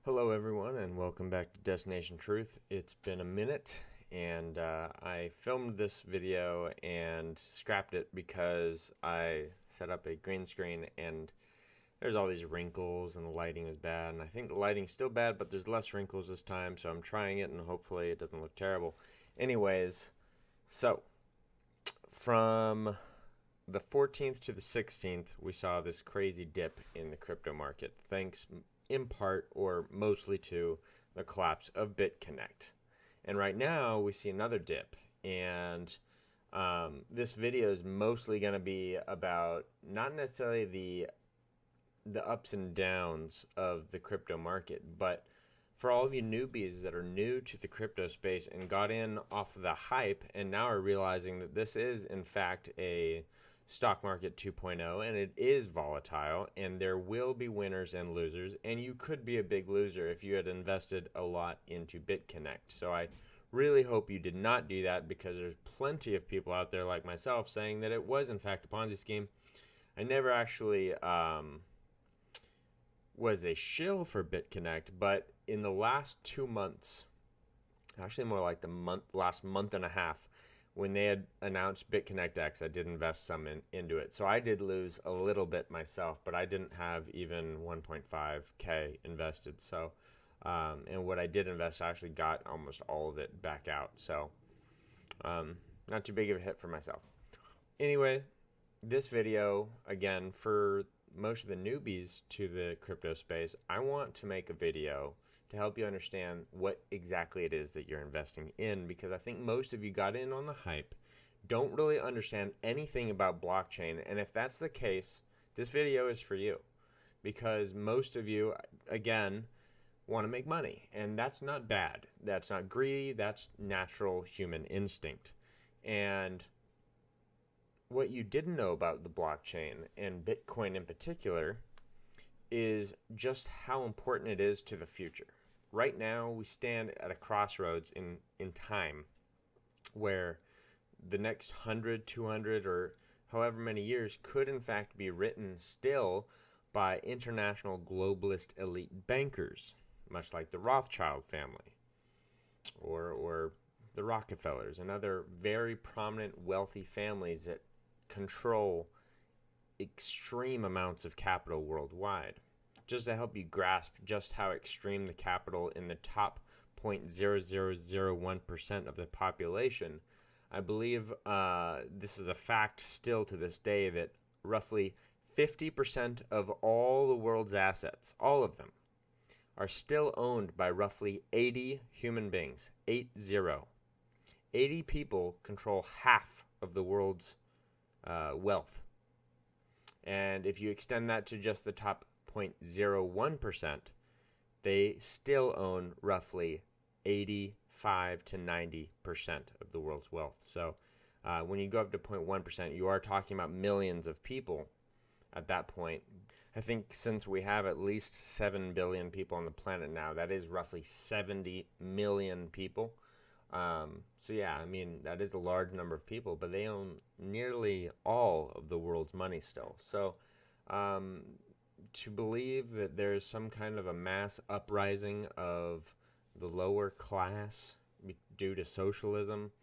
Hello everyone and welcome back to Destination Truth. It's been a minute and I filmed this video and scrapped it because I set up a green screen and there's all these wrinkles and the lighting is bad, and I think the lighting's still bad but there's less wrinkles this time, so I'm trying it and hopefully it doesn't look terrible. Anyways, so from the 14th to the 16th, we saw this crazy dip in the crypto market, thanks in part or mostly to the collapse of BitConnect. And right now, we see another dip. And this video is mostly going to be about not necessarily the ups and downs of the crypto market, but for all of you newbies that are new to the crypto space and got in off of the hype and now are realizing that this is in fact a stock market 2.0 and it is volatile and there will be winners and losers, and you could be a big loser if you had invested a lot into BitConnect. So I really hope you did not do that, because there's plenty of people out there like myself saying that it was in fact a Ponzi scheme. I never actually was a shill for BitConnect, but in the last 2 months, actually more like the last month and a half, when they had announced BitConnect X, I did invest some into it. So I did lose a little bit myself, but I didn't have even 1.5K invested. So, and what I did invest, I actually got almost all of it back out. So, not too big of a hit for myself. Anyway, this video, again, for most of the newbies to the crypto space, I want to make a video to help you understand what exactly it is that you're investing in, because I think most of you got in on the hype, don't really understand anything about blockchain, and if that's the case, this video is for you, because most of you, again, want to make money, and that's not bad. That's not greedy. That's natural human instinct. And what you didn't know about the blockchain, and Bitcoin in particular, is just how important it is to the future. Right now, we stand at a crossroads in time where the next 100, 200, or however many years could in fact be written still by international globalist elite bankers, much like the Rothschild family or the Rockefellers and other very prominent wealthy families that control extreme amounts of capital worldwide. Just to help you grasp just how extreme the capital in the top 0.0001% of the population, I believe this is a fact still to this day, that roughly 50% of all the world's assets, all of them, are still owned by roughly 80 human beings. 80. 80 people control half of the world's wealth. And if you extend that to just the top 0.01%, they still own roughly 85 to 90% of the world's wealth. So when you go up to 0.1%, you are talking about millions of people at that point. I think since we have at least 7 billion people on the planet now, that is roughly 70 million people. So yeah, I mean, that is a large number of people, but they own nearly all of the world's money still. So to believe that there's some kind of a mass uprising of the lower class due to socialism,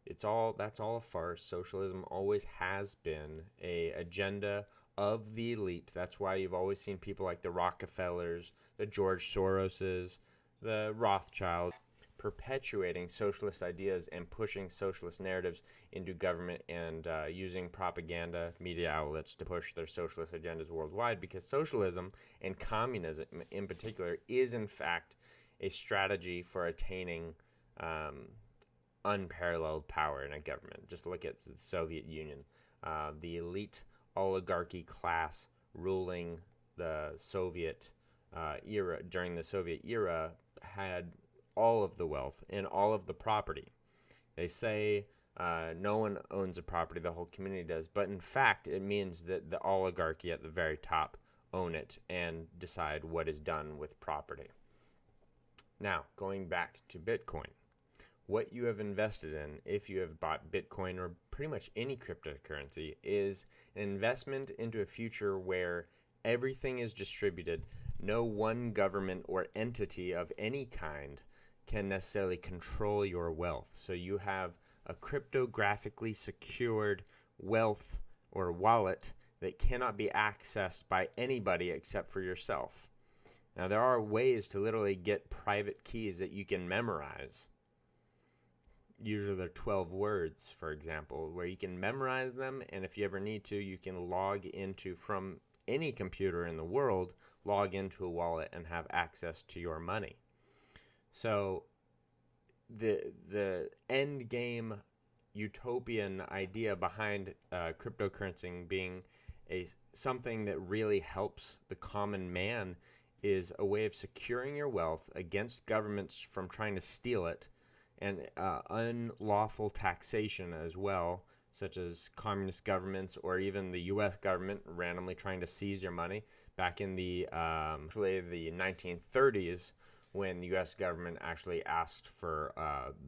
that's all a farce. Socialism always has been a agenda of the elite. That's why you've always seen people like the Rockefellers, the George Soroses, the Rothschilds perpetuating socialist ideas and pushing socialist narratives into government, and using propaganda media outlets to push their socialist agendas worldwide, because socialism and communism in particular is in fact a strategy for attaining unparalleled power in a government. Just look at the Soviet Union. The elite oligarchy class ruling the Soviet era, during the Soviet era, had all of the wealth and all of the property. They say no one owns a property, the whole community does, but in fact it means that the oligarchy at the very top own it and decide what is done with property. Now, going back to Bitcoin, what you have invested in, if you have bought Bitcoin or pretty much any cryptocurrency, is an investment into a future where everything is distributed. no one government or entity of any kind can necessarily control your wealth. So you have a cryptographically secured wealth or wallet that cannot be accessed by anybody except for yourself. Now, there are ways to literally get private keys that you can memorize. Usually they're 12 words, for example, where you can memorize them, and if you ever need to, you can log into, from any computer in the world, log into a wallet and have access to your money. So the end game utopian idea behind cryptocurrency being something that really helps the common man is a way of securing your wealth against governments from trying to steal it, and unlawful taxation as well, such as communist governments or even the U.S. government randomly trying to seize your money. Back in the actually the 1930s, when the U.S. government actually asked for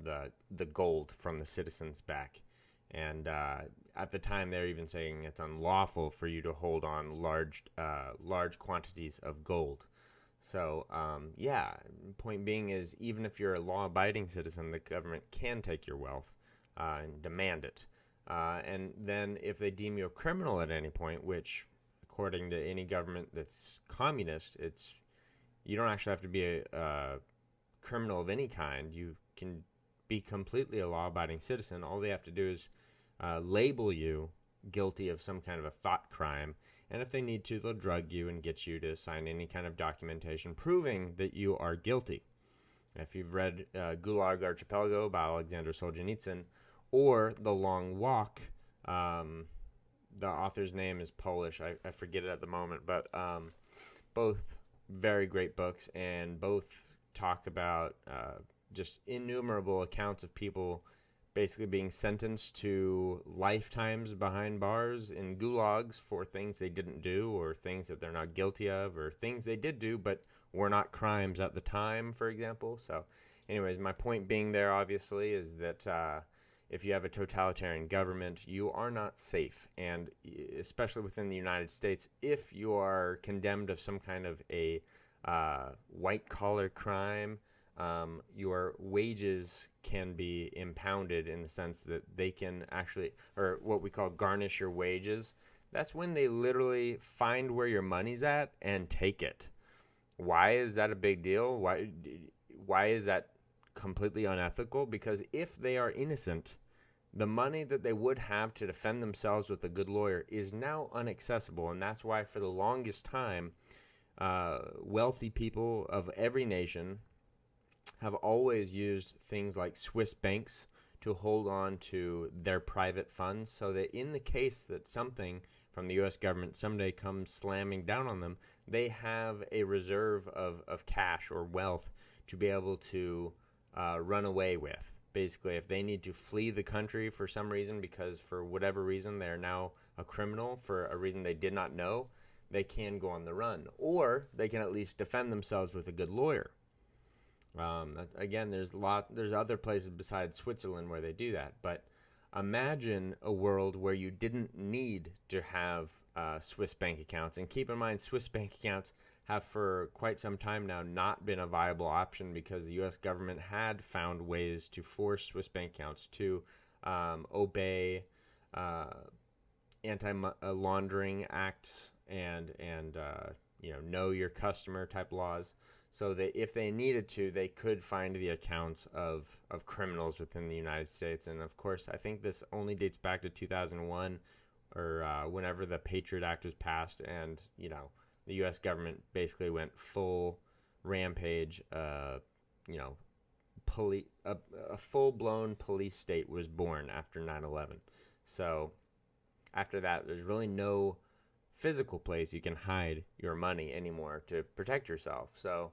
the gold from the citizens back, and at the time they were even saying it's unlawful for you to hold on large quantities of gold. So, point being is, even if you're a law-abiding citizen, the government can take your wealth and demand it. And then if they deem you a criminal at any point, which, according to any government that's communist, you don't actually have to be a criminal of any kind. You can be completely a law-abiding citizen. All they have to do is label you guilty of some kind of a thought crime, and if they need to, they'll drug you and get you to sign any kind of documentation proving that you are guilty. If you've read Gulag Archipelago by Alexander Solzhenitsyn, or The Long Walk, the author's name is Polish, I forget it at the moment, but both very great books, and both talk about just innumerable accounts of people basically being sentenced to lifetimes behind bars in gulags for things they didn't do, or things that they're not guilty of, or things they did do but were not crimes at the time, for example. So anyways, my point being there, obviously, is that if you have a totalitarian government, you are not safe. And especially within the United States, if you are condemned of some kind of a white-collar crime, your wages can be impounded, in the sense that they can actually, or what we call garnish your wages. That's when they literally find where your money's at and take it. Why is that a big deal? Why is that completely unethical? Because if they are innocent, the money that they would have to defend themselves with a good lawyer is now inaccessible. And that's why for the longest time, wealthy people of every nation have always used things like Swiss banks to hold on to their private funds, so that in the case that something from the U.S. government someday comes slamming down on them, they have a reserve of cash or wealth to be able to run away with. Basically, if they need to flee the country for some reason, because for whatever reason they're now a criminal for a reason they did not know, they can go on the run, or they can at least defend themselves with a good lawyer. Again, there's other places besides Switzerland where they do that, but imagine a world where you didn't need to have Swiss bank accounts. And keep in mind, Swiss bank accounts have for quite some time now not been a viable option, because the U.S. government had found ways to force Swiss bank accounts to obey anti-laundering acts and know your customer type laws, so that if they needed to, they could find the accounts of criminals within the United States. And of course, I think this only dates back to 2001, or whenever the Patriot Act was passed, and the U.S. government basically went full rampage. A full-blown police state was born after 9/11. So after that, there's really no physical place you can hide your money anymore to protect yourself. So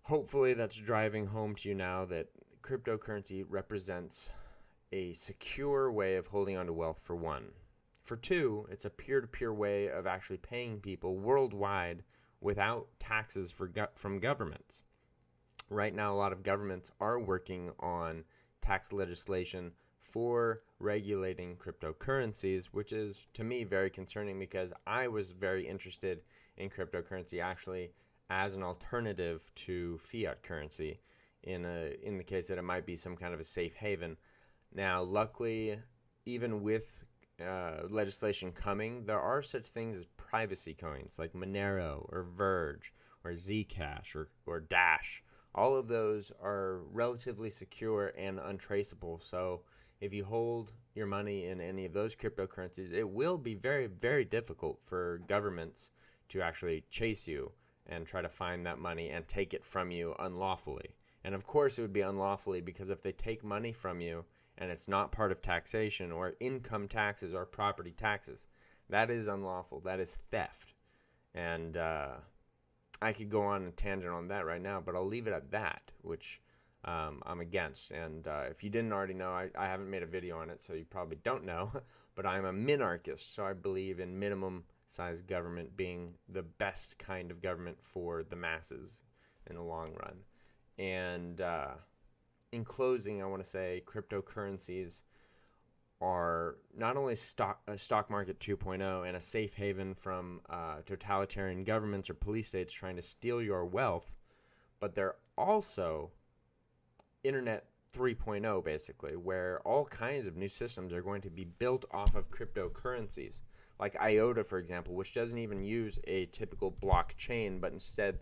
hopefully that's driving home to you now that cryptocurrency represents a secure way of holding on to wealth, for one. For two, it's a peer-to-peer way of actually paying people worldwide without taxes from governments. Right now, a lot of governments are working on tax legislation for regulating cryptocurrencies, which is to me very concerning because I was very interested in cryptocurrency actually as an alternative to fiat currency in the case that it might be some kind of a safe haven. Now, luckily, even with legislation coming, there are such things as privacy coins like Monero or Verge or Zcash or Dash. All of those are relatively secure and untraceable. So if you hold your money in any of those cryptocurrencies, it will be very, very difficult for governments to actually chase you and try to find that money and take it from you unlawfully. And of course, it would be unlawfully because if they take money from you and it's not part of taxation or income taxes or property taxes, that is unlawful. That is theft. And I could go on a tangent on that right now, but I'll leave it at that, which I'm against. And if you didn't already know, I haven't made a video on it, so you probably don't know, but I'm a minarchist, so I believe in minimum size government being the best kind of government for the masses in the long run. And in closing, I want to say cryptocurrencies are not only stock market 2.0 and a safe haven from totalitarian governments or police states trying to steal your wealth, but they're also internet 3.0 basically, where all kinds of new systems are going to be built off of cryptocurrencies. Like IOTA, for example, which doesn't even use a typical blockchain, but instead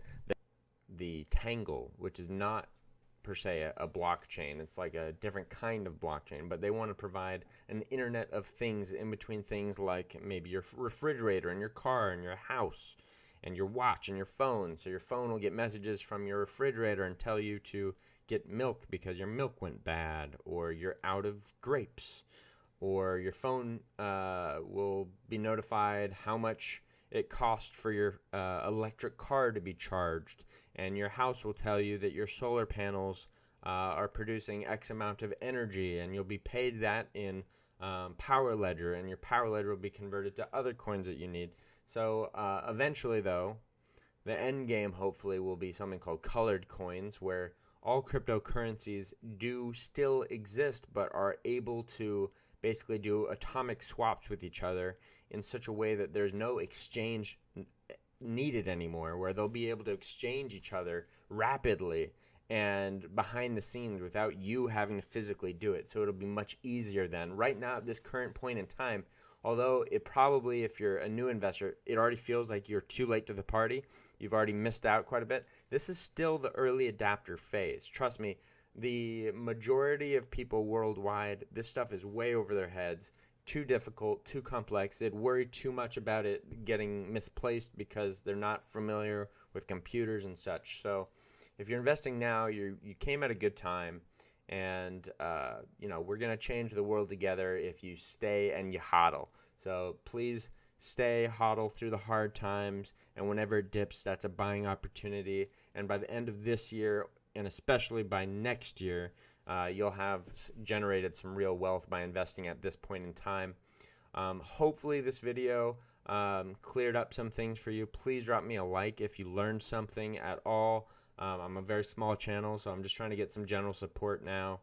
the Tangle, which is not per se a blockchain. It's like a different kind of blockchain, but they want to provide an internet of things in between things like maybe your refrigerator and your car and your house and your watch and your phone. So your phone will get messages from your refrigerator and tell you to get milk because your milk went bad, or you're out of grapes, or your phone will be notified how much it costs for your electric car to be charged, and your house will tell you that your solar panels are producing X amount of energy, and you'll be paid that in Power Ledger, and your Power Ledger will be converted to other coins that you need. So eventually, though, the end game hopefully will be something called colored coins, where all cryptocurrencies do still exist but are able to basically do atomic swaps with each other in such a way that there's no exchange needed anymore, where they'll be able to exchange each other rapidly and behind the scenes without you having to physically do it. So it'll be much easier then. Right now, at this current point in time, although it probably, if you're a new investor, it already feels like you're too late to the party, you've already missed out quite a bit, this is still the early adapter phase. Trust me, the majority of people worldwide, this stuff is way over their heads, too difficult, too complex. They'd worry too much about it getting misplaced because they're not familiar with computers and such. So if you're investing now, you came at a good time, and we're going to change the world together if you stay and you hodl. So please stay, hodl through the hard times, and whenever it dips, that's a buying opportunity. And by the end of this year, and especially by next year, you'll have generated some real wealth by investing at this point in time. Hopefully this video cleared up some things for you. Please drop me a like if you learned something at all. I'm a very small channel, so I'm just trying to get some general support now.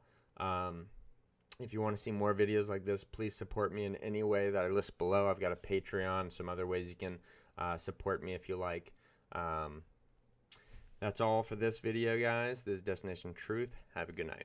If you want to see more videos like this, please support me in any way that I list below. I've got a Patreon, some other ways you can support me if you like. That's all for this video, guys. This is Destination Truth. Have a good night.